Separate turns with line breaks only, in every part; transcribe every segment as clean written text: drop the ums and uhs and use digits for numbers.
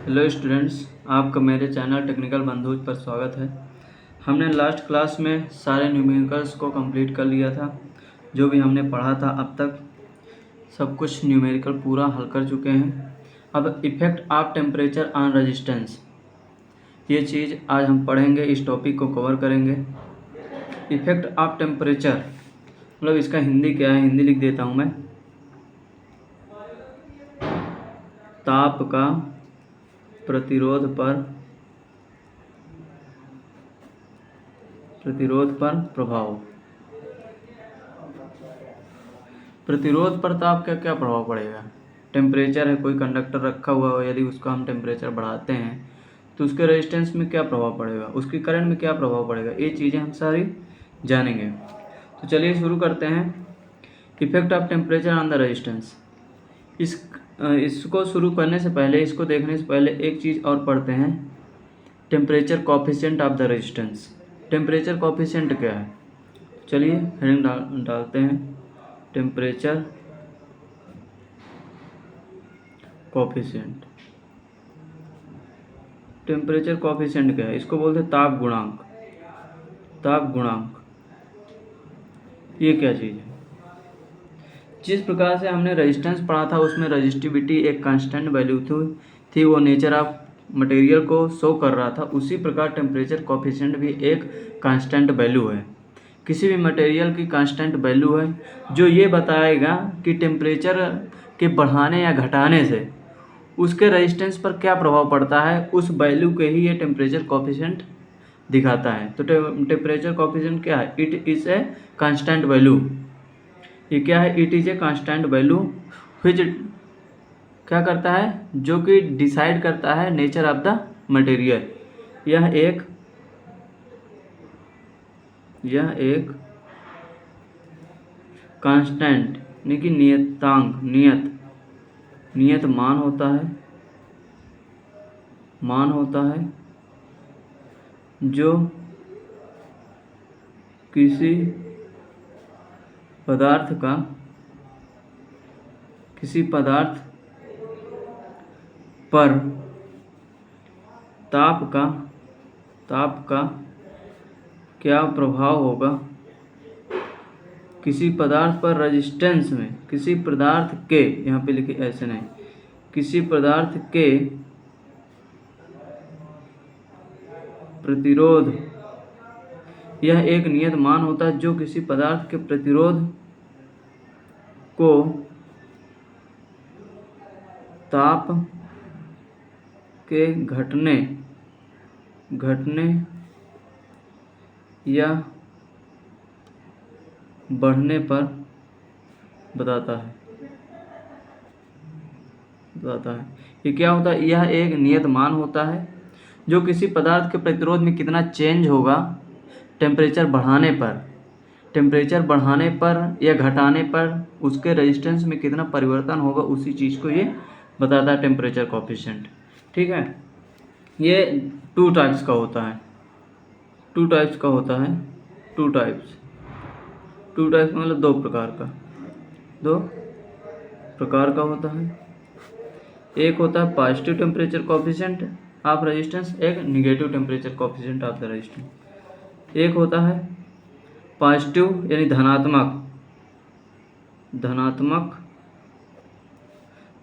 Hello students, आपका मेरे channel technical बंधुज पर स्वागत है। हमने लास्ट क्लास में सारे न्यूमेरिकल्स को कंप्लीट कर लिया था। जो भी हमने पढ़ा था अब तक सब कुछ न्यूमेरिकल पूरा हल कर चुके हैं। अब effect of temperature on resistance, ये चीज़ आज हम पढ़ेंगे, इस टॉपिक को कवर करेंगे। इफ़ेक्ट ऑफ टेम्परेचर मतलब इसका हिंदी क्या है, हिंदी लिख देता हूँ मैं। ताप का प्रतिरोध पर प्रभाव। प्रतिरोध पर ताप का क्या प्रभाव पड़ेगा। टेम्परेचर है, कोई कंडक्टर रखा हुआ हो, यदि उसका हम टेम्परेचर बढ़ाते हैं तो उसके रेजिस्टेंस में क्या प्रभाव पड़ेगा, उसकी करंट में क्या प्रभाव पड़ेगा, ये चीज़ें हम सारी जानेंगे। तो चलिए शुरू करते हैं। Effect of temperature on the resistance. इसको शुरू करने से पहले, इसको देखने से पहले एक चीज़ और पढ़ते हैं, temperature coefficient of the resistance. Temperature coefficient क्या है, चलिए हेडिंग डालते हैं, टेम्परेचर कोएफिशिएंट। टेम्परेचर कोएफिशिएंट क्या है, इसको बोलते हैं ताप गुणांक। ताप गुणांक ये क्या चीज़ है। जिस प्रकार से हमने रेजिस्टेंस पढ़ा था उसमें रेजिस्टिविटी एक कांस्टेंट वैल्यू थी, वो नेचर ऑफ मटेरियल को शो कर रहा था। उसी प्रकार टेम्परेचर कोएफिशिएंट भी एक कांस्टेंट वैल्यू है, किसी भी मटेरियल की कांस्टेंट वैल्यू है, जो ये बताएगा कि टेम्परेचर के बढ़ाने या घटाने से उसके रेजिस्टेंस पर क्या प्रभाव पड़ता है। उस वैल्यू के ही ये टेम्परेचर कोएफिशिएंट दिखाता है। तो टेम्परेचर कोएफिशिएंट क्या है, it is a constant value. ये क्या है, it is a constant value which क्या करता है, जो कि डिसाइड करता है नेचर ऑफ द मटेरियल। यह एक कांस्टेंट यानी कि नियतांक, नियत मान होता है जो किसी पदार्थ पर ताप का क्या प्रभाव होगा, किसी पदार्थ पर रेजिस्टेंस में, किसी पदार्थ के, यहाँ पे लिखे ऐसे नहीं, किसी पदार्थ के प्रतिरोध। यह एक नियत मान होता है जो किसी पदार्थ के प्रतिरोध को ताप के घटने या बढ़ने पर बताता है। ये क्या होता है, यह एक नियत मान होता है जो किसी पदार्थ के प्रतिरोध में कितना चेंज होगा टेम्परेचर बढ़ाने पर या घटाने पर, उसके रेजिस्टेंस में कितना परिवर्तन होगा, उसी चीज़ को ये बताता है टेम्परेचर कोएफिशिएंट। ठीक है, ये टू टाइप्स का होता है। टू टाइप्स मतलब दो प्रकार का होता है। एक होता है positive temperature coefficient of resistance, एक negative temperature coefficient of the resistance. एक होता है पॉजिटिव यानी धनात्मक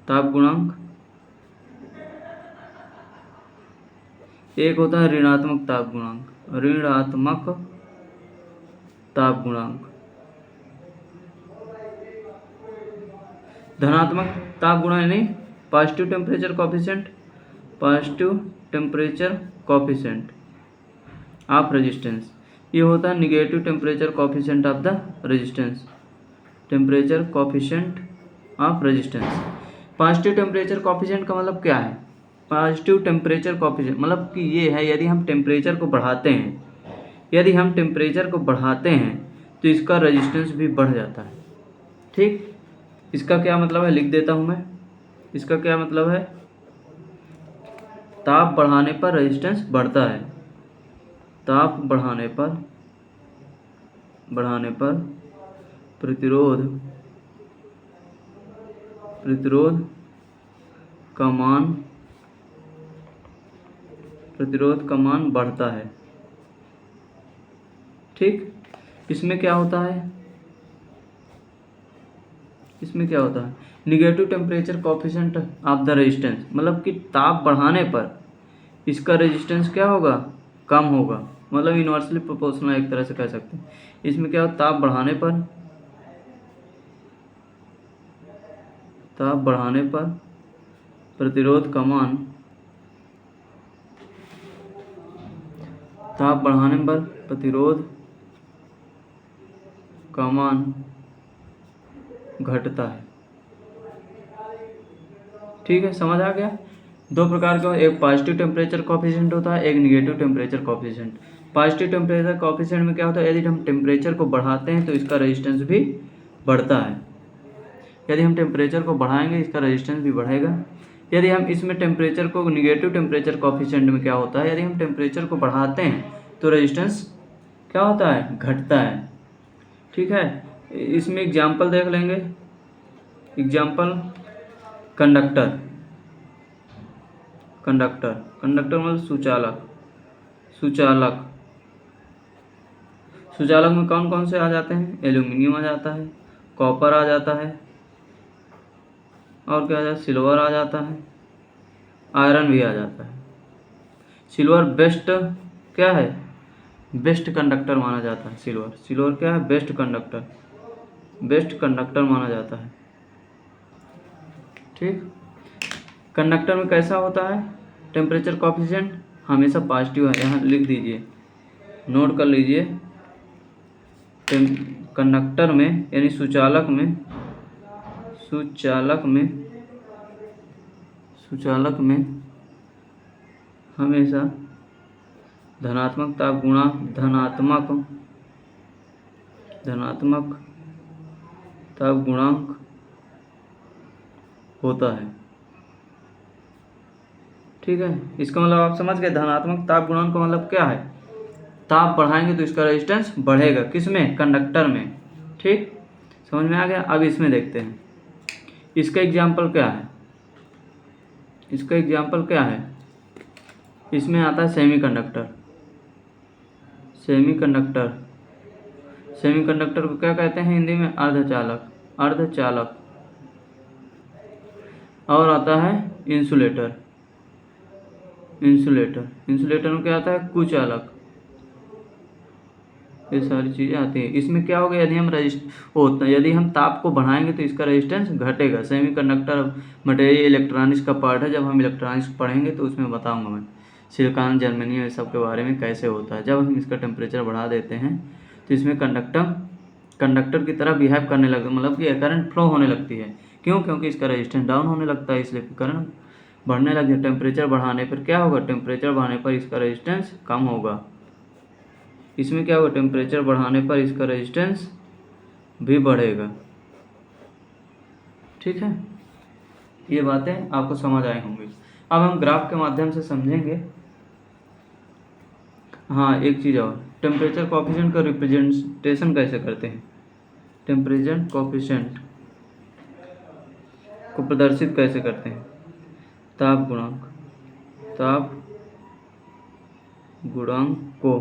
ताप गुणांक, एक होता है ऋणात्मक ताप गुणांक। धनात्मक ताप गुणांक यानी positive temperature coefficient of resistance. ये होता है negative temperature coefficient of the resistance. Positive temperature coefficient का मतलब क्या है, पॉजिटिव टेम्परेचर कोएफिशिएंट मतलब कि ये है, यदि हम टेम्परेचर को बढ़ाते हैं तो इसका रेजिस्टेंस भी बढ़ जाता है। ठीक, इसका क्या मतलब है, लिख देता हूँ मैं। इसका क्या मतलब है, ताप बढ़ाने पर रेजिस्टेंस बढ़ता है, ताप बढ़ाने पर प्रतिरोध का मान प्रतिरोध का मान बढ़ता है। ठीक, इसमें क्या होता है, इसमें क्या होता है, negative temperature coefficient of the resistance, मतलब कि ताप बढ़ाने पर इसका रेजिस्टेंस क्या होगा, कम होगा, मतलब इन्वर्सली प्रोपोर्शनल एक तरह से कह सकते हैं। इसमें क्या होता है, ताप बढ़ाने पर प्रतिरोध का मान, ताप बढ़ाने पर प्रतिरोध का मान घटता है। ठीक है, समझ आ गया। दो प्रकार का, एक पॉजिटिव टेम्परेचर कोफिशिएंट होता है, एक negative temperature coefficient. Positive temperature coefficient में क्या होता है, यदि हम टेम्परेचर को बढ़ाते हैं तो इसका रेजिस्टेंस भी बढ़ता है। यदि हम टेम्परेचर को बढ़ाएंगे इसका रेजिस्टेंस भी बढ़ेगा। यदि हम इसमें टेम्परेचर को, निगेटिव टेम्परेचर कोफिशिएंट में क्या होता है, यदि हम टेम्परेचर को बढ़ाते हैं तो रेजिस्टेंस क्या होता है, घटता है। ठीक है, इसमें एग्जाम्पल देख लेंगे। एग्जाम्पल, कंडक्टर, कंडक्टर कंडक्टर मतलब सुचालक, सुचालक, सुचालक में कौन कौन से आ जाते हैं, एल्यूमिनियम आ जाता है, कॉपर आ जाता है, और क्या आ जाता है, सिल्वर आ जाता है, आयरन भी आ जाता है। सिल्वर बेस्ट क्या है, बेस्ट कंडक्टर माना जाता है। सिल्वर, सिल्वर क्या है, बेस्ट कंडक्टर, बेस्ट कंडक्टर माना जाता है। ठीक, कंडक्टर में कैसा होता है टेम्परेचर कोफिशिएंट, हमेशा पॉजिटिव है, यहाँ लिख दीजिए, नोट कर लीजिए। कंडक्टर में यानी सुचालक में, सुचालक में हमेशा धनात्मक ताप गुणांक, धनात्मक ताप गुणांक होता है। ठीक है, इसका मतलब आप समझ गए, धनात्मक ताप गुणांक का मतलब क्या है, ताप बढ़ाएंगे तो इसका रेजिस्टेंस बढ़ेगा, किसमें, कंडक्टर में। ठीक, समझ में आ गया। अब इसमें देखते हैं, इसका एग्जाम्पल क्या है, इसका एग्जाम्पल क्या है, इसमें आता है सेमीकंडक्टर। सेमीकंडक्टर, सेमीकंडक्टर को क्या कहते हैं हिंदी में, अर्धचालक, अर्धचालक। और आता है इंसुलेटर, इंसुलेटर, इंसुलेटर में क्या आता है, कुचालक। ये सारी चीज़ें आती हैं। इसमें क्या होगा, यदि हम ताप को बढ़ाएंगे तो इसका रेजिस्टेंस घटेगा। सेमीकंडक्टर मटेरियल इलेक्ट्रॉनिक्स का पार्ट है, जब हम इलेक्ट्रॉनिक्स पढ़ेंगे तो उसमें बताऊंगा मैं, सिलिकॉन, जर्मेनियम, ये सब के बारे में कैसे होता है। जब हम इसका टेम्परेचर बढ़ा देते हैं तो इसमें कंडक्टर की तरह बिहेव करने लगता है, मतलब कि करंट फ्लो होने लगती है। क्यों, क्योंकि इसका रेजिस्टेंस डाउन होने लगता है, इसलिए करंट बढ़ने लगे। टेम्परेचर बढ़ाने पर क्या होगा, टेम्परेचर बढ़ाने पर इसका रेजिस्टेंस कम होगा। इसमें क्या होगा, टेम्परेचर बढ़ाने पर इसका रेजिस्टेंस भी बढ़ेगा। ठीक है, ये बातें आपको समझ आई होंगी। अब हम ग्राफ के माध्यम से समझेंगे। हाँ, एक चीज़ और, टेम्परेचर कोफिशिएंट का रिप्रेजेंटेशन कैसे करते हैं, टेम्परेचर कोफिशिएंट को प्रदर्शित कैसे करते हैं, ताप गुणांक, ताप गुणांक को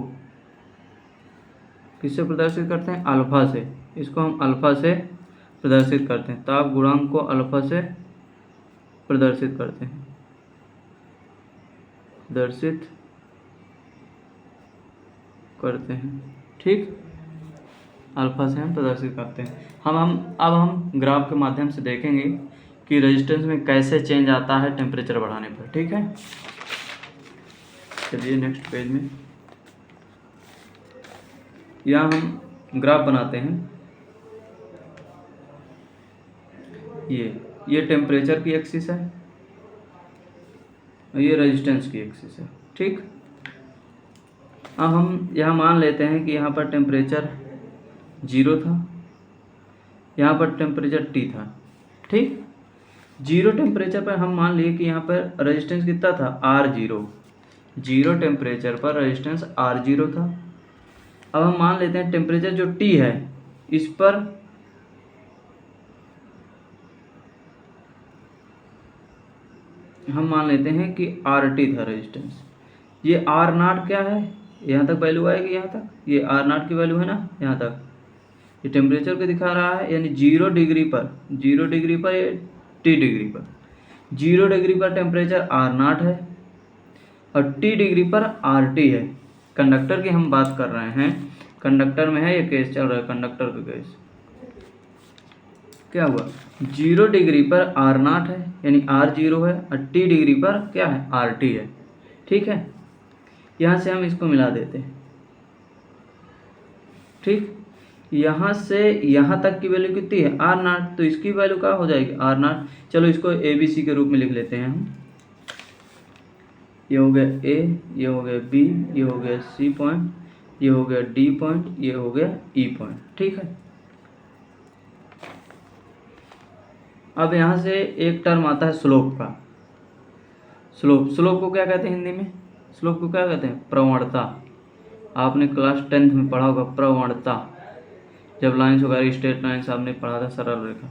किससे प्रदर्शित करते हैं, अल्फा से। इसको हम अल्फा से प्रदर्शित करते हैं, ताप गुणांक को अल्फा से प्रदर्शित करते हैं, प्रदर्शित करते हैं। ठीक, अल्फा से हम प्रदर्शित करते हैं। अब हम ग्राफ के माध्यम से देखेंगे कि रेजिस्टेंस में कैसे चेंज आता है टेम्परेचर बढ़ाने पर। ठीक है, चलिए नेक्स्ट पेज में, यहाँ हम ग्राफ बनाते हैं। ये टेम्परेचर की एक्सिस है और ये रेजिस्टेंस की एक्सिस है। ठीक, अब हम यहाँ मान लेते हैं कि यहाँ पर टेम्परेचर 0 था, यहाँ पर टेम्परेचर T था। ठीक, 0 टेम्परेचर पर हम मान लिए कि यहाँ पर रेजिस्टेंस कितना था, R0। 0 टेम्परेचर पर रेजिस्टेंस R0 था। अब हम मान लेते हैं टेम्परेचर जो T है, इस पर हम मान लेते हैं कि RT था रेजिस्टेंस। ये आर नॉट क्या है, यहाँ तक वैल्यू आएगी, यहाँ तक ये आर नॉट की वैल्यू है ना, यहाँ तक ये टेम्परेचर को दिखा रहा है, यानी 0 डिग्री पर, 0 डिग्री पर ये टी डिग्री पर, 0 डिग्री पर टेम्परेचर आर नॉट है और टी डिग्री पर आर टी है। कंडक्टर की हम बात कर रहे हैं, कंडक्टर में है ये केस चल रहा है, कंडक्टर का केस क्या हुआ, 0 डिग्री पर आर नॉट है यानी आर 0 है और टी डिग्री पर क्या है, आर टी है। ठीक है, यहाँ से हम इसको मिला देते हैं। ठीक, यहाँ से यहाँ तक की वैल्यू कितनी है, आर नॉट, तो इसकी वैल्यू क्या हो जाएगी, आर नॉट। चलो इसको ए बी सी के रूप में लिख लेते हैं हम। ये हो गया ए, ये हो गया बी, ये हो गया सी पॉइंट, ये हो गया डी पॉइंट, ये हो गया ई पॉइंट। ठीक है, अब यहाँ से एक टर्म आता है स्लोप का। स्लोप को क्या कहते हैं हिंदी में, स्लोप को क्या कहते हैं, प्रवणता। आपने क्लास 10th में पढ़ा होगा प्रवणता, जब लाइन्स वगैरह स्ट्रेट लाइन्स आपने पढ़ा था, सरल रेखा।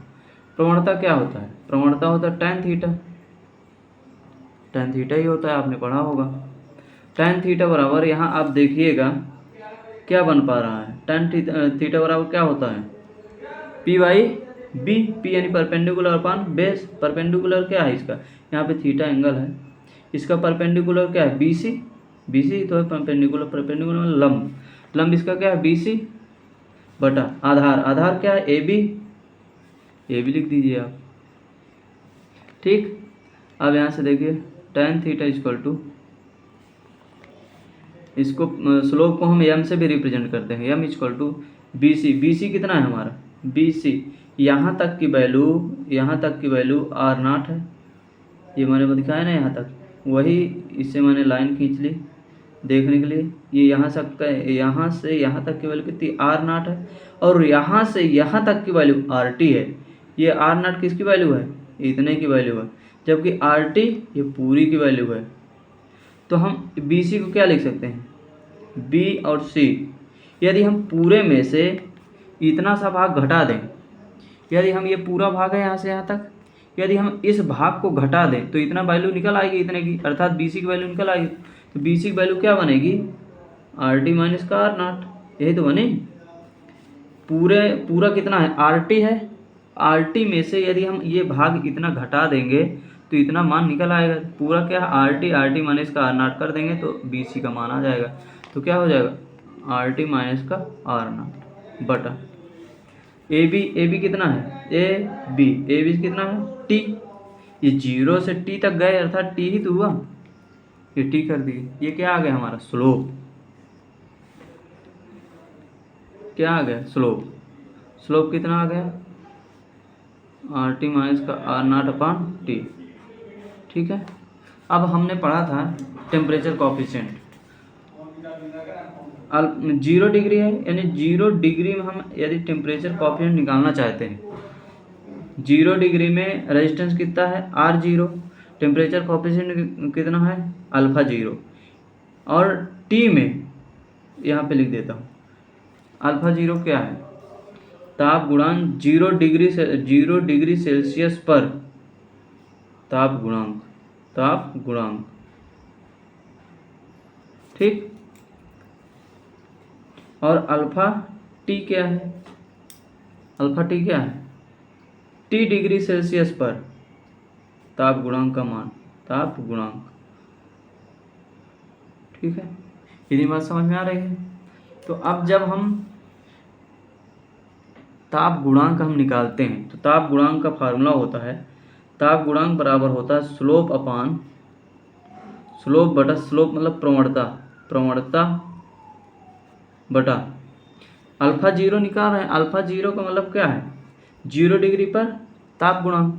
प्रवणता क्या होता है, प्रवणता होता है tan थीटा, tan थीटा ही होता है, आपने पढ़ा होगा। tan थीटा बराबर, यहाँ आप देखिएगा क्या बन पा रहा है, tan थीटा बराबर क्या होता है, P बाई बी, P यानी परपेंडिकुलर अपान बेस। परपेंडिकुलर क्या है इसका, यहाँ पे थीटा एंगल है, इसका परपेंडिकुलर क्या है, BC, BC तो है परपेंडिकुलर, परपेंडिकुलर लंब, लंब इसका क्या है BC बटा आधार, आधार क्या है AB, AB लिख दीजिए आप। ठीक, अब यहाँ से देखिए tan थीटा इक्वल टू, इसको स्लोप को हम m से भी रिप्रेजेंट करते हैं, m equal to BC, BC कितना है हमारा, BC यहाँ तक की वैल्यू, यहाँ तक की वैल्यू आर नॉट है, ये मैंने दिखाया ना यहाँ तक, वही इससे मैंने लाइन खींच ली देखने के लिए। ये यहाँ से यहाँ तक की वैल्यू कितनी, आर नॉट है, और यहाँ से यहाँ तक की वैल्यू आर टी है। ये आर नॉट किसकी वैल्यू है, इतने की वैल्यू है, जबकि आर टी ये पूरी की वैल्यू है। तो हम बी सी को क्या लिख सकते हैं, बी और सी, यदि हम पूरे में से इतना सा भाग घटा दें, यदि हम ये पूरा भाग है यहाँ से यहाँ तक, यदि हम इस भाग को घटा दें तो इतना वैल्यू निकल आएगी इतने की, अर्थात बी सी की वैल्यू निकल आएगी। तो बी सी की वैल्यू क्या बनेगी, आर टी माइनस का आर नॉट, यही तो बने। पूरा कितना है, आर टी है, आर टी में से यदि हम ये भाग इतना घटा देंगे तो इतना मान निकल आएगा। पूरा क्या है, आर टी माइनस का आर नॉट कर देंगे तो बी सी का मान आ जाएगा। तो क्या हो जाएगा, आर टी माइनस का आर नॉट बटा ए बी कितना है, ए बी कितना है, टी, ये 0 से टी तक गए अर्थात टी ही तो हुआ, ये टी कर दिए। ये क्या आ गया हमारा स्लोप, क्या आ गया स्लोप, स्लोप कितना आ गया, आर टी माइनस का आर नॉट अपान टी। ठीक है, अब हमने पढ़ा था टेम्परेचर कोफिशिएंट, 0 डिग्री है, यानी 0 डिग्री में हम यदि टेम्परेचर कोफिशिएंट निकालना चाहते हैं, 0 डिग्री में रेजिस्टेंस कितना है, R0, टेम्परेचर कोफिशिएंट कितना है, अल्फा 0, और T में यहाँ पे लिख देता हूँ, अल्फा 0 क्या है, ताप गुणांक 0 डिग्री सेल्सियस पर ताप गुणांक। ठीक, और अल्फा टी क्या है, टी डिग्री सेल्सियस पर ताप गुणांक का मान, ताप गुणांक। ठीक है, यदि बात समझ में आ रही है। तो अब जब हम ताप गुणांक हम निकालते हैं तो ताप गुणांक का फार्मूला होता है, ताप गुणांक बराबर होता है स्लोप अपान स्लोप बटा स्लोप मतलब प्रवणता बटा अल्फा 0 निकाल रहे हैं। अल्फा 0 का मतलब क्या है, 0 डिग्री पर ताप गुणांक,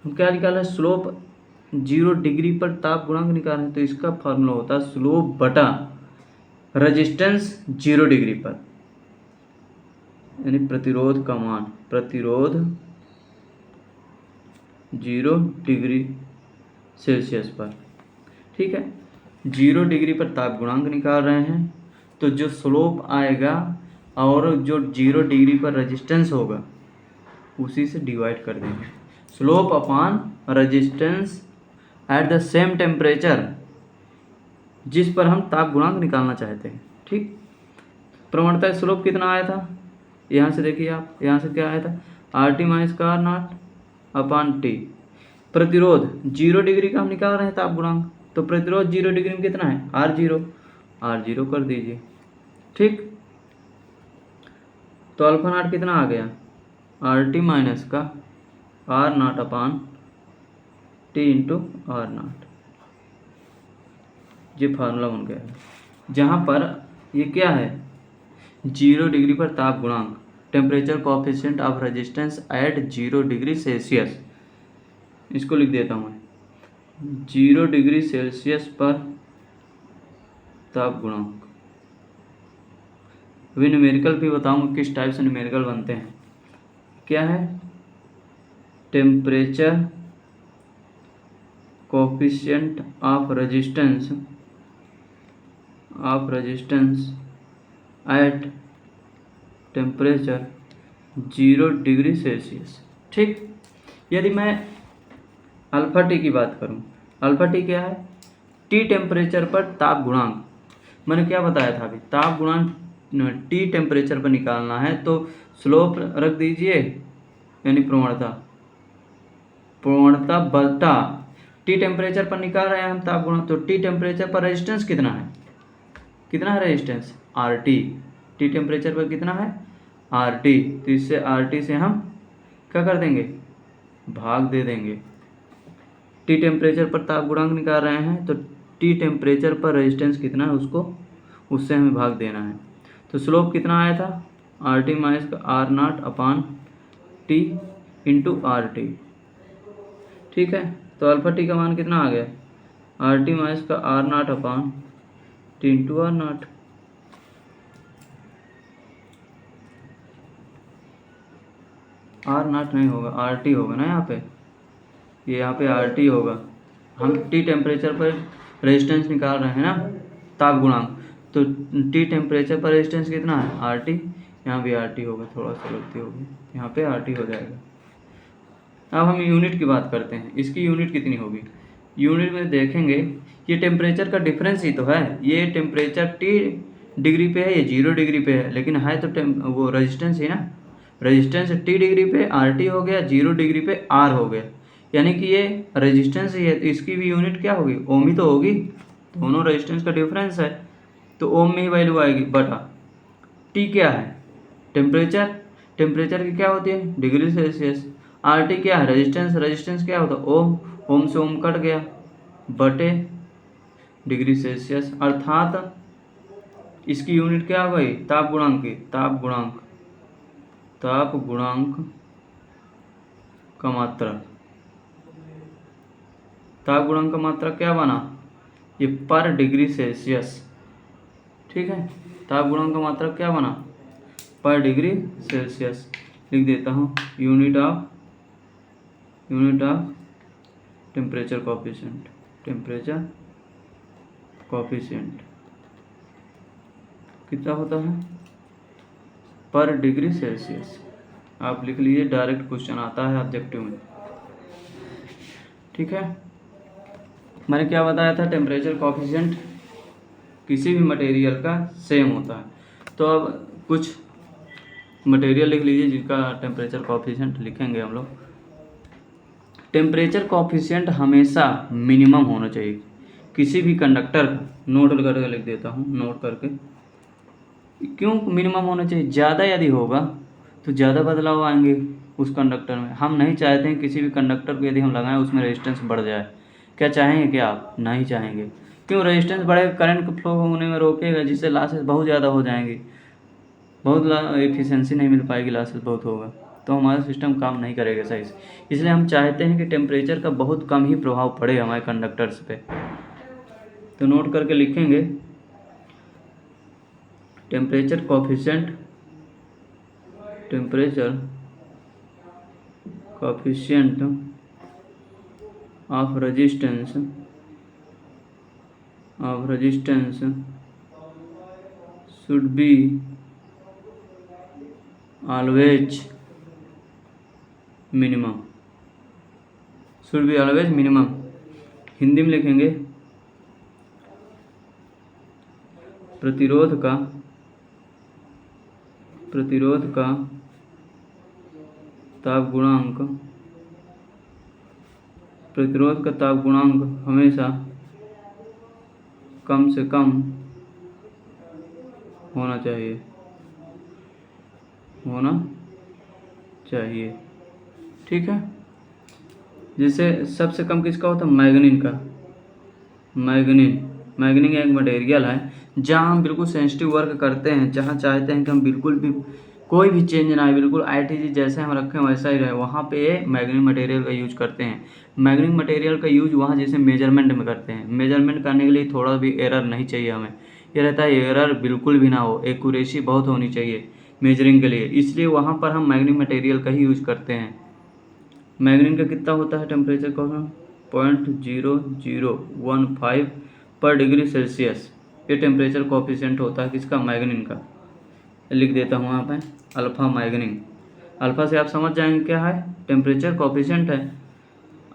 हम क्या निकाल रहे हैं, स्लोप 0 डिग्री पर ताप गुणांक निकाल रहे हैं। तो इसका फार्मूला होता है स्लोप बटा रेजिस्टेंस 0 डिग्री पर, यानी प्रतिरोध का मान, प्रतिरोध 0 डिग्री सेल्सियस पर। ठीक है, 0 डिग्री पर ताप गुणांक निकाल रहे हैं, तो जो स्लोप आएगा और जो 0 डिग्री पर रेजिस्टेंस होगा उसी से डिवाइड कर देंगे। Slope upon resistance at the same temperature जिस पर हम ताप गुणांक निकालना चाहते हैं। ठीक, प्रवणता स्लोप कितना आया था, यहाँ से देखिए आप, यहाँ से क्या आया था, आर टी माइनस का आर नॉट अपान टी। प्रतिरोध 0 डिग्री का हम निकाल रहे हैं ताप गुणांक, तो प्रतिरोध 0 डिग्री में कितना है, आर जीरो कर दीजिए। ठीक, तो अल्फा नॉट कितना आ गया, आर टी माइनस का R naught upon T into R naught. ये फार्मूला बन गया है, जहाँ पर ये क्या है, 0 डिग्री पर ताप गुणांक, temperature coefficient of resistance at 0 degree Celsius. इसको लिख देता हूँ मैं, 0 डिग्री सेल्सियस पर ताप गुणांक। अभी न्यूमेरिकल भी बताऊँगा किस टाइप से न्यूमेरिकल बनते हैं। क्या है, temperature coefficient of resistance at temperature 0 degree Celsius. ठीक, यदि मैं अल्फा टी की बात करूं, अल्फा टी क्या है, टी टेम्परेचर पर ताप गुणांक। मैंने क्या बताया था अभी, ताप गुणांक टी टेम्परेचर पर निकालना है तो स्लोप रख दीजिए, यानी प्रवणता बटा टी टेम्परेचर पर निकाल रहे हैं हम ताप गुणांक, तो टी टेम्परेचर पर रेजिस्टेंस कितना है resistance, R T. T temperature पर कितना है, आर टी, तो इससे आर टी से हम क्या कर देंगे, भाग दे देंगे। टी टेम्परेचर पर ताप गुणांक निकाल रहे हैं तो टी टेम्परेचर पर रेजिस्टेंस कितना है उससे हमें भाग देना है। तो स्लोप कितना आया था, R T minus R naught upon T into R T. ठीक है, तो अल्फा टी का मान कितना आ गया, आर टी माइनस का R naught upon T into R naught. R naught नहीं होगा, आर टी होगा ना यहाँ पे, ये यहाँ पे आर टी होगा। हम टी टेम्परेचर पर रेजिस्टेंस निकाल रहे हैं ना, ताप गुणांक, तो टी टेम्परेचर पर रेजिस्टेंस कितना है, आर टी, यहाँ भी आर टी होगा, थोड़ा सा गलती होगी, यहाँ पे आर टी हो जाएगा। अब हम यूनिट की बात करते हैं, इसकी यूनिट कितनी होगी, यूनिट में देखेंगे, ये टेम्परेचर का डिफरेंस ही तो है, ये टेम्परेचर टी डिग्री पे है, ये 0 डिग्री पे है, लेकिन है तो वो रेजिस्टेंस ही ना, रेजिस्टेंस टी डिग्री पे आर टी हो गया, 0 डिग्री पे आर हो गया, यानी कि ये रेजिस्टेंस ही है, तो इसकी भी यूनिट क्या होगी, ओम ही तो होगी, दोनों रेजिस्टेंस का डिफरेंस है, तो ओम में ही वैल्यू आएगी बटा टी क्या है, टेम्परेचर की क्या होती है, डिग्री सेल्सियस। आर टी क्या है, रेजिस्टेंस क्या होता है, ओम से ओम कट गया, बटे डिग्री सेल्सियस, अर्थात इसकी यूनिट क्या हो गई, ताप गुणांक की, ताप गुणांक का मात्रक। ताप गुणांक का मात्रक क्या बना, ये पर डिग्री सेल्सियस। ठीक है, ताप गुणांक का मात्रक क्या बना, पर डिग्री सेल्सियस। लिख देता हूँ, यूनिट ऑफ टेम्परेचर कोएफिशिएंट कितना होता है, पर डिग्री सेल्सियस। आप लिख लीजिए, डायरेक्ट क्वेश्चन आता है ऑब्जेक्टिव में। ठीक है, मैंने क्या बताया था, टेम्परेचर कोएफिशिएंट किसी भी मटेरियल का सेम होता है। तो अब कुछ मटेरियल लिख लीजिए जिसका टेम्परेचर कोएफिशिएंट लिखेंगे हम लोग। टेम्परेचर कोएफिशिएंट हमेशा मिनिमम होना चाहिए किसी भी कंडक्टर का, नोट करके लिख देता हूँ, नोट करके। क्यों मिनिमम होना चाहिए, ज़्यादा यदि होगा तो ज़्यादा बदलाव आएंगे उस कंडक्टर में। हम नहीं चाहते हैं किसी भी कंडक्टर को यदि हम लगाएं उसमें रेजिस्टेंस बढ़ जाए। क्या चाहेंगे, क्या आप नहीं चाहेंगे, क्यों, रेजिस्टेंस बढ़ेगा, करंट को फ्लो होने में रोकेगा, जिससे लॉसेस बहुत ज़्यादा हो जाएंगी, बहुत एफिशिएंसी नहीं मिल पाएगी, लॉसेस बहुत होगा, तो हमारा सिस्टम काम नहीं करेगा सही से। इसलिए हम चाहते हैं कि टेम्परेचर का बहुत कम ही प्रभाव पड़े हमारे कंडक्टर्स पे। तो नोट करके लिखेंगे, temperature coefficient of resistance should be always minimum, Hindi में लिखेंगे, प्रतिरोध का ताप गुणांक हमेशा कम से कम होना चाहिए। ठीक है। जैसे सबसे कम किसका होता है? मैग्नीन का। मैग्नीन एक मटेरियल है जहाँ हम बिल्कुल सेंसिटिव वर्क करते हैं, जहाँ चाहते हैं कि हम बिल्कुल भी कोई भी चेंज ना आए, बिल्कुल आईटीजी जैसे हम रखें वैसा ही रहे, वहाँ पे मैग्नीन मटेरियल का यूज करते हैं। मैग्नीन मटेरियल का यूज वहाँ जैसे मेजरमेंट में करते हैं। मेजरमेंट करने के लिए थोड़ा भी एरर नहीं चाहिए हमें, ये रहता है एरर बिल्कुल भी ना हो, एक्यूरेसी बहुत होनी चाहिए मेजरिंग के लिए, इसलिए वहाँ पर हम मैग्नीन मटेरियल का ही यूज करते हैं। मैग्नीन का कितना होता है टेम्परेचर का? 0.0015 पर डिग्री सेल्सियस, ये टेम्परेचर कोफिशिएंट होता है किसका? मैग्नीन का। लिख देता हूँ यहाँ पे अल्फा मैग्नीन। अल्फा से आप समझ जाएंगे क्या है? टेम्परेचर कोफिशिएंट है।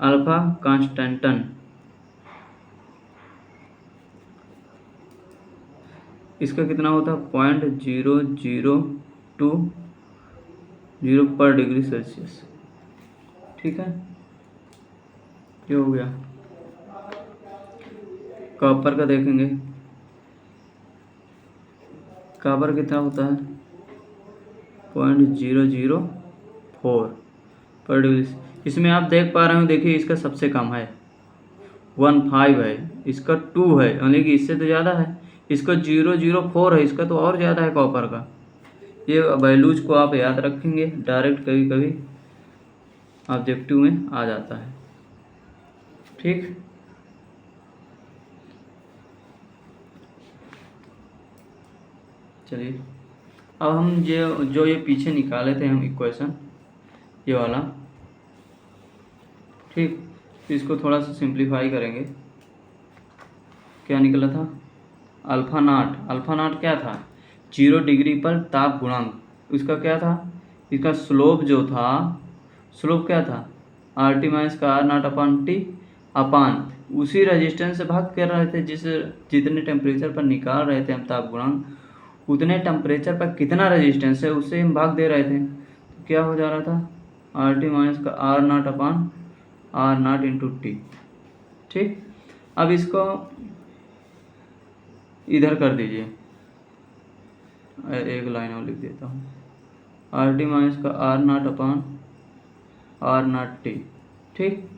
अल्फा कांस्टेंटन, इसका कितना होता है? 0.0020 पर डिग्री सेल्सियस। ठीक है, ये हो गया। कॉपर का देखेंगे, कॉपर कितना होता है? 0.004 पर डिग्री। इसमें आप देख पा रहे हो, देखिए इसका सबसे कम है 15 है, इसका 2 है, यानी कि इससे तो ज़्यादा है। इसका 0.04 है, इसका तो और ज़्यादा है कॉपर का। ये वैल्यूज को आप याद रखेंगे, डायरेक्ट कभी कभी ऑब्जेक्टिव में आ जाता है। ठीक, चलिए अब हम जो ये पीछे निकाले थे हम इक्वेशन, ये वाला, ठीक, इसको थोड़ा सा सिंप्लीफाई करेंगे। क्या निकला था? अल्फा नाट क्या था? 0 डिग्री पर ताप गुणांक। इसका क्या था? इसका स्लोप जो था, स्लोप क्या था? RT माइनस का R0 अपॉन T अपान उसी रेजिस्टेंस से भाग कर रहे थे, जितने टेम्परेचर पर निकाल रहे थे हम ताप गुणांक, उतने टेम्परेचर पर कितना रेजिस्टेंस है उससे हम भाग दे रहे थे। तो क्या हो जा रहा था? RT माइनस का R0 अपान R0 इंटू T। ठीक, अब इसको इधर कर दीजिए, एक लाइन और लिख देता हूँ, RT माइनस का R0 अपान R0 T। ठीक,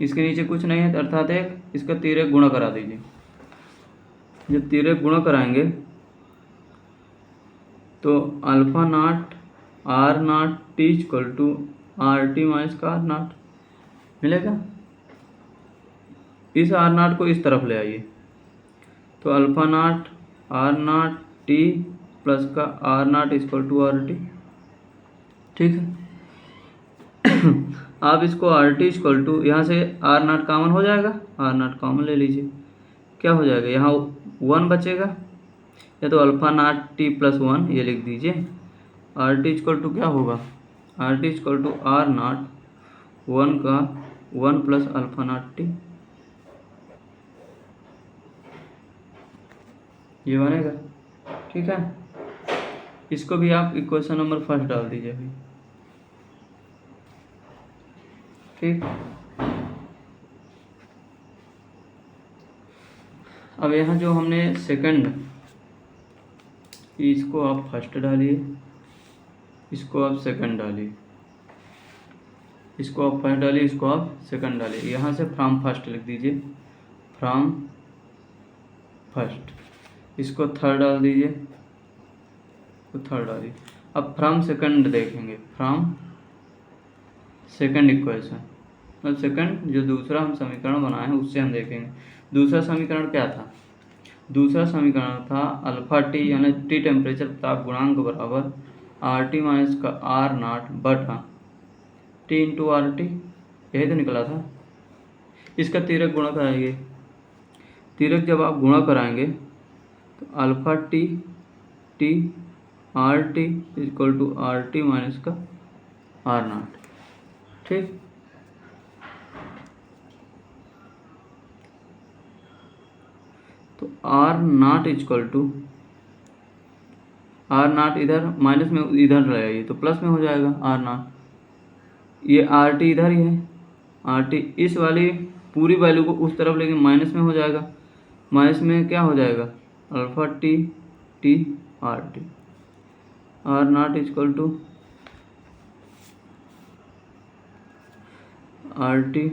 इसके नीचे कुछ नहीं है, अर्थात एक इसका तिर्यक गुणा करा दीजिए। जब तिर्यक गुणा कराएंगे तो alpha naught R0 T equal to RT minus का R0 मिलेगा। इस R0 को इस तरफ ले आइए, तो alpha naught R0 T plus का R0 इक्वल टू RT। ठीक है, आप इसको RT इक्वल टू, यहाँ से R0 कॉमन हो जाएगा, R0 कॉमन ले लीजिए, क्या हो जाएगा? यहाँ 1 बचेगा, या तो अल्फा नाट T प्लस 1 ये लिख दीजिए। RT इक्वल टू क्या होगा? RT इक्वल टू R0 1 का 1 प्लस अल्फा नाट T, ये बनेगा। ठीक है, इसको भी आप इक्वेशन नंबर फर्स्ट डाल दीजिए अभी। ठीक, अब यहाँ जो हमने सेकंड, इसको आप फर्स्ट डालिए, इसको आप सेकंड डालिए, इसको आप फर्स्ट डालिए, इसको आप सेकंड डालिए। यहाँ से फ्रॉम फर्स्ट लिख दीजिए, फ्रॉम फर्स्ट, इसको थर्ड डाल दीजिए, तो थर्ड डालिए। अब फ्रॉम सेकंड देखेंगे, फ्रॉम सेकंड इक्वेशन, मतलब सेकंड जो दूसरा हम समीकरण बनाए हैं उससे हम देखेंगे। दूसरा समीकरण क्या था? दूसरा समीकरण था अल्फा टी यानी टी टेम्परेचर ताप गुणांक बराबर RT माइनस का R0 बटा T इंटू RT, यही तो निकला था। इसका तिर्यक गुणा कराएंगे, तिर्यक जब आप गुणा कराएंगे तो alpha T RT equal to RT minus का R0। ठीक, तो तो R naught equal to, R naught इधर माइनस में इधर ले आइए तो प्लस में हो जाएगा आर नॉट, ये आर टी इधर ही है, आर टी इस वाली पूरी वैल्यू को उस तरफ लेके माइनस में हो जाएगा, माइनस में क्या हो जाएगा alpha T T R T, R naught equal to R T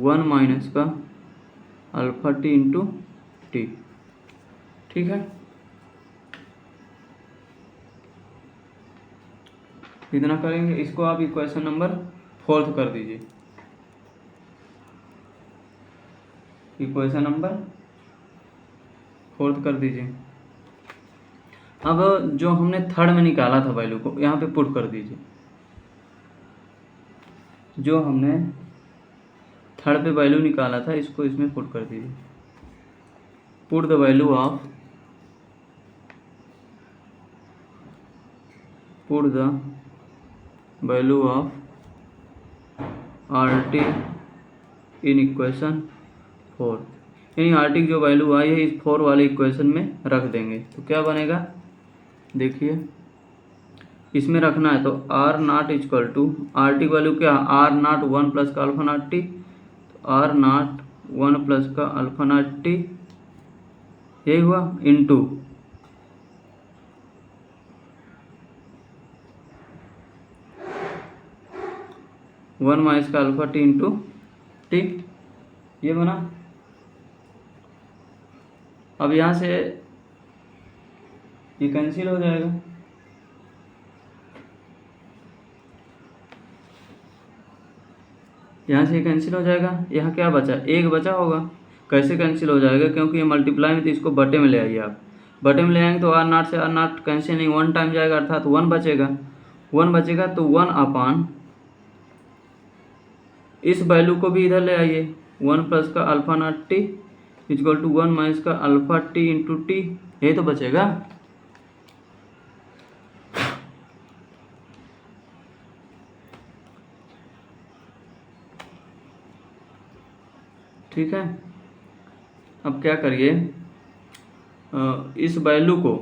1 minus का अल्फा टी इंटू टी। ठीक है, इतना करेंगे। इसको आप इक्वेशन नंबर 4 कर दीजिए, इक्वेशन नंबर 4 कर दीजिए। अब जो हमने थर्ड में निकाला था वैल्यू को यहाँ पे पुट कर दीजिए, जो हमने थर्ड पे वैल्यू निकाला था इसको इसमें पुट कर दीजिए। Put the value of, put the value of R T in equation 4, यानी आर टी की जो वैल्यू आई है इस 4 वाले इक्वेशन में रख देंगे तो क्या बनेगा, देखिए इसमें रखना है तो R naught equal to, R T value क्या, आर नॉट 1 प्लस का अल्फा नॉट टी, तो आर नॉट 1 प्लस का अल्फा नॉट टी यही हुआ इनटू 1 माइनस का अल्फा टी इंटू टी, ये बना। अब यहाँ से ये कैंसिल हो जाएगा, यहाँ से कैंसिल हो जाएगा, यहाँ क्या बचा, एक बचा होगा। कैसे कैंसिल हो जाएगा, क्योंकि ये मल्टीप्लाई में तो इसको बटे में ले आइए आप, बटे में ले आएंगे तो आर नॉट से आर नॉट कैंसिल नहीं, 1 टाइम जाएगा अर्थात 1 बचेगा, 1 बचेगा तो 1 अपान इस वैल्यू को भी इधर ले आइए, 1 प्लस का alpha naught T equal to 1 minus का अल्फा टी इंटू टी, यही तो बचेगा। ठीक है, अब क्या करिए, इस वैल्यू को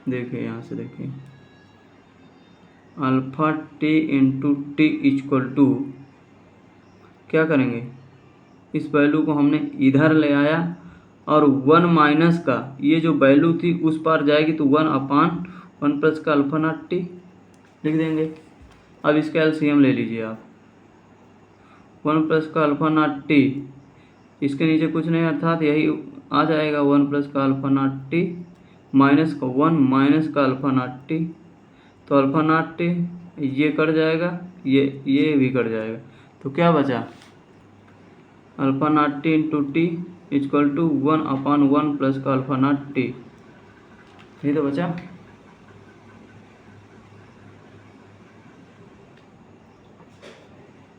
देखिए, यहाँ से देखिए alpha T into T equal to क्या करेंगे, इस वैल्यू को हमने इधर ले आया और 1 माइनस का ये जो वैल्यू थी उस पार जाएगी तो 1 अपान 1 प्लस का अल्फा नॉट टी लिख देंगे। अब इसका एलसीएम ले लीजिए आप, 1 प्लस का अल्फा नॉट टी, इसके नीचे कुछ नहीं अर्थात यही आ जाएगा 1 प्लस का अल्फा नॉट टी माइनस का 1 माइनस का अल्फा नॉट टी, तो अल्फा नॉट टी ये कट जाएगा, ये भी कट जाएगा, तो क्या बचा alpha naught t into T equal to 1 upon 1 plus का अल्फा नॉट टी, यही तो बचा।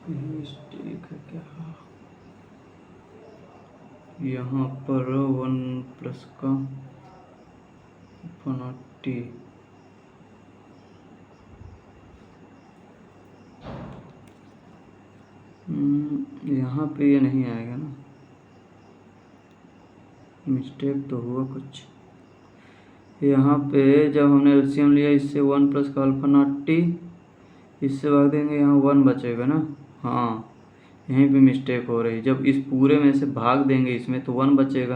मिस्टेक है क्या, यहाँ पर 1 प्लस का अल्फा नॉट टी, यहाँ पे ये नहीं आएगा ना, मिस्टेक तो हुआ कुछ। यहाँ पे जब हमने एलसीएम लिया इससे 1 प्लस का अल्फा नॉट टी, इससे भाग देंगे यहाँ 1 बचेगा ना, हाँ यहीं पे मिस्टेक हो रही, जब इस पूरे में से भाग देंगे इसमें तो 1 बचेगा,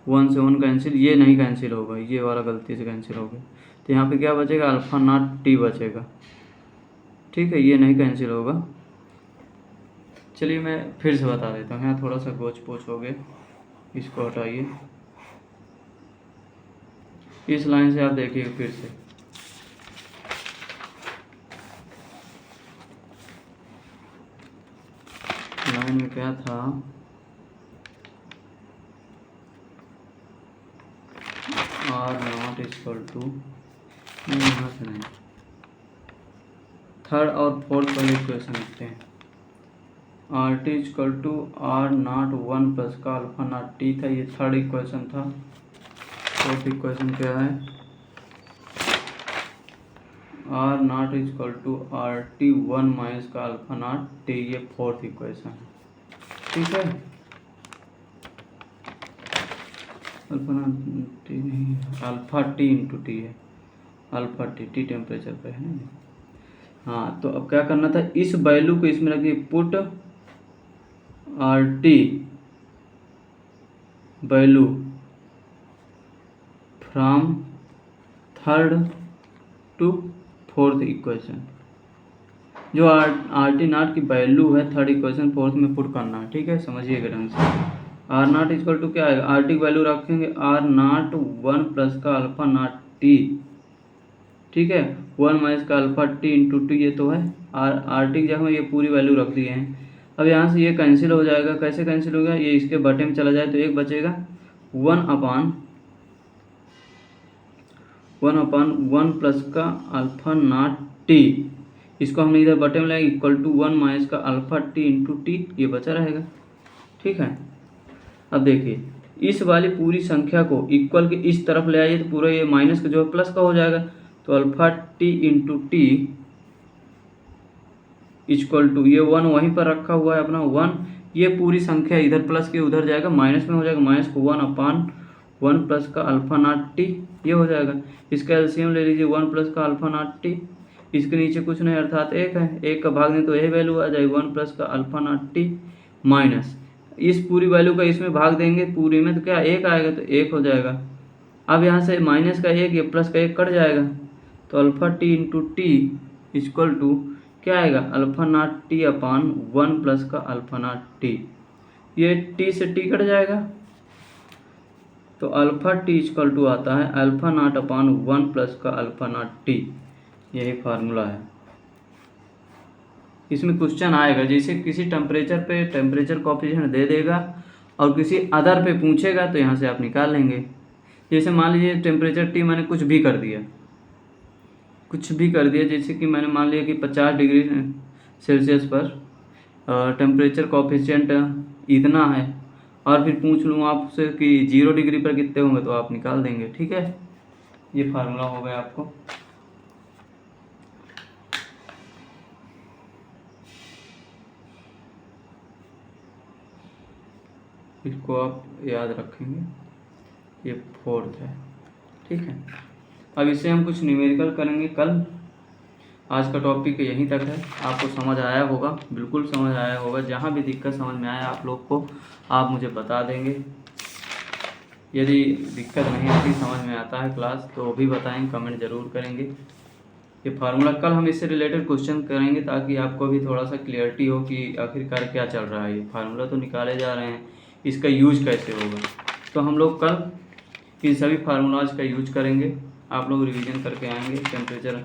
1 से 1 कैंसिल, ये नहीं कैंसिल होगा, ये वाला गलती से कैंसिल हो गया, तो यहाँ पे क्या बचेगा अल्फा नॉट टी बचेगा। ठीक है, ये नहीं कैंसिल होगा। चलिए मैं फिर से बता देता हूँ, यहाँ थोड़ा सा गोच पोच हो गए, इसको हटाइए, इस लाइन से आप देखिए फिर से, लाइन में क्या था, आर नॉट इक्वल टू, यहाँ से नहीं, थर्ड और फोर्थ वाले इक्वेशन लिखते हैं, R t equal to R naught 1 plus का अल्फा नॉट टी था, ये थर्ड इक्वेशन था। फोर्थ इक्वेशन क्या है, R naught equal to R T 1 minus का अल्फा नॉट टी, ये फोर्थ इक्वेशन है। ठीक है, अल्फा नॉट टी नहीं, अल्फा टी इंटू टी है, अल्फा टी टी टेम्परेचर पे है ना। हाँ, तो अब क्या करना था, इस वैल्यू को इसमें रखिए, put R T value from third to fourth equation, जो आर टी नॉट की वैल्यू है थर्ड इक्वेशन फोर्थ में पुट करना है। ठीक है, समझिएगा ढंग से। आर नॉट इक्वल टू क्या आएगा, आर टी की वैल्यू रखेंगे आर नॉट 1 प्लस का अल्फा नॉट टी, ठीक है, 1 माइनस का अल्फा टी इंटू टी, ये तो है आर टी की जगह में ये पूरी वैल्यू रख दिए हैं। अब यहाँ से ये कैंसिल हो जाएगा, कैसे कैंसिल होगा, ये इसके बटे में चला जाए तो एक बचेगा 1/1 प्लस का अल्फा नॉट टी, इसको हमने इधर बटे में लाएंगे, इक्वल टू 1 माइनस का अल्फा टी इंटू टी, ये बचा रहेगा। ठीक है, अब देखिए इस वाली पूरी संख्या को इक्वल के इस तरफ ले आइए तो पूरा ये माइनस का जो है प्लस का हो जाएगा, तो alpha T into T equal to ये 1 वहीं पर रखा हुआ है अपना 1, ये पूरी संख्या इधर प्लस के उधर जाएगा, माइनस में हो जाएगा, माइनस को 1/1 प्लस का अल्फा नॉट टी, ये हो जाएगा। इसका एलसीएम ले लीजिए, 1 प्लस का अल्फा नॉट टी, इसके नीचे कुछ नहीं अर्थात एक है, एक का भाग दें तो यही वैल्यू आ जाएगी 1 प्लस का अल्फा नॉट टी माइनस इस पूरी वैल्यू का इसमें भाग देंगे पूरी में तो क्या एक आएगा, तो एक हो जाएगा। अब यहाँ से माइनस का एक, ये प्लस का एक कट जाएगा, तो alpha T into T equal to क्या आएगा, alpha naught t upon 1 plus का अल्फा नॉट टी, ये टी से टी कट जाएगा, तो अल्फा टी इक्वल टू आता है अल्फा नॉट अपान 1 प्लस का अल्फा नॉट टी, यही फार्मूला है। इसमें क्वेश्चन आएगा, जैसे किसी टेम्परेचर पे टेम्परेचर कोएफिशिएंट दे देगा और किसी अदर पे पूछेगा तो यहाँ से आप निकाल लेंगे। जैसे मान लीजिए टेम्परेचर टी मैंने कुछ भी कर दिया, जैसे कि मैंने मान लिया कि 50 डिग्री सेल्सियस पर टेम्परेचर कोएफिशिएंट इतना है, और फिर पूछ लूँ आपसे कि 0 डिग्री पर कितने होंगे, तो आप निकाल देंगे। ठीक है, ये फार्मूला हो गया आपको। इसको आप याद रखेंगे, ये फोर्थ है। ठीक है, अब इससे हम कुछ न्यूमेरिकल करेंगे कल। आज का टॉपिक यहीं तक है, आपको समझ आया होगा, बिल्कुल समझ आया होगा। जहाँ भी दिक्कत समझ में आया आप लोग को आप मुझे बता देंगे। यदि दिक्कत नहीं आती, समझ में आता है क्लास, तो भी बताएं, कमेंट ज़रूर करेंगे। ये फार्मूला कल हम इससे रिलेटेड क्वेश्चन करेंगे ताकि आपको भी थोड़ा सा क्लियरिटी हो कि आखिरकार क्या चल रहा है। ये फार्मूला तो निकाले जा रहे हैं, इसका यूज कैसे होगा, तो हम लोग कल इन सभी फार्मूलाज का यूज करेंगे। आप लोग रिवीजन करके आएंगे टेम्परेचर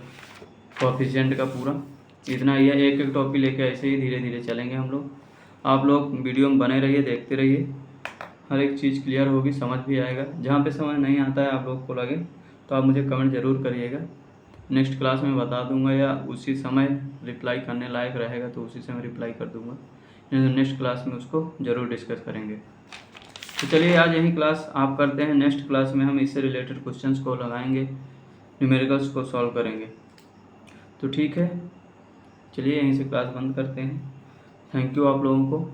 कोएफिशिएंट का पूरा, इतना ही है। एक एक टॉपिक लेके ऐसे ही धीरे धीरे चलेंगे हम लोग। आप लोग वीडियो में बने रहिए, देखते रहिए, हर एक चीज़ क्लियर होगी, समझ भी आएगा। जहाँ पे समझ नहीं आता है आप लोग को लगे तो आप मुझे कमेंट ज़रूर करिएगा, नेक्स्ट क्लास में बता दूंगा, या उसी समय रिप्लाई करने लायक रहेगा तो उसी समय रिप्लाई कर दूंगा। नेक्स्ट क्लास में उसको ज़रूर डिस्कस करेंगे। तो चलिए आज यही क्लास आप करते हैं, नेक्स्ट क्लास में हम इससे रिलेटेड क्वेश्चंस को लगाएंगे, न्यूमेरिकल्स को सॉल्व करेंगे। तो ठीक है, चलिए यहीं से क्लास बंद करते हैं। थैंक यू आप लोगों को।